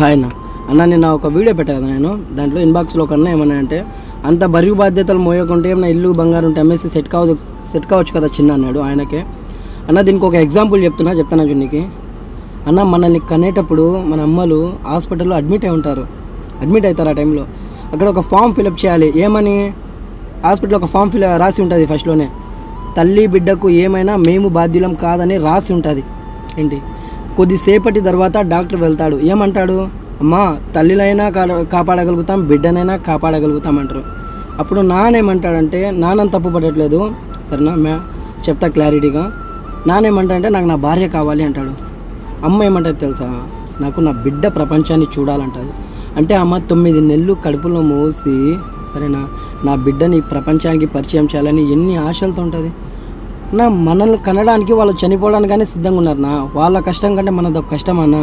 Hi అన్న నిన్న ఒక వీడియో పెట్టా కదా నేను. దాంట్లో ఇన్బాక్స్లో ఒక అన్న ఏమన్నా అంటే అంత బరువు బాధ్యతలు మోయకుంటే ఏమన్నా ఇల్లు బంగారు ఉంటే అమ్మేసి సెట్ కావచ్చు కదా చిన్న అన్నాడు. ఆయనకే అన్న దీనికి ఒక ఎగ్జాంపుల్ చెప్తాను చూనికి అన్న. మనల్ని కనేటప్పుడు మన అమ్మలు హాస్పిటల్లో అడ్మిట్ అవుతారు. ఆ టైంలో అక్కడ ఒక ఫామ్ ఫిలప్ చేయాలి. ఏమని హాస్పిటల్లో ఒక ఫామ్ రాసి ఉంటుంది. ఫస్ట్లోనే తల్లి బిడ్డకు ఏమైనా మేము బాధ్యులం కాదని రాసి ఉంటుంది. ఏంటి కొద్దిసేపటి తర్వాత డాక్టర్ వెళ్తాడు. ఏమంటాడు? అమ్మా తల్లినైనా కాపాడగలుగుతాం, బిడ్డనైనా కాపాడగలుగుతాం అంటారు. అప్పుడు నానేమంటాడంటే, నాన్నని తప్పు పడట్లేదు సరేనా, చెప్తా క్లారిటీగా. నానేమంటాడంటే నాకు నా భార్య కావాలి అంటాడు. అమ్మ ఏమంటుంది తెలుసా? నాకు నా బిడ్డ ప్రపంచాన్ని చూడాలంటుంది. అంటే అమ్మ 9 నెలలు కడుపులో మోసి సరేనా నా బిడ్డని ప్రపంచానికి పరిచయం చేయాలని ఎన్ని ఆశలతో ఉంటుంది. మనల్ని కనడానికి వాళ్ళు చనిపోవడానికనే సిద్ధంగా ఉన్నారు. వాళ్ళ కష్టం కంటే మనది కష్టం అన్న.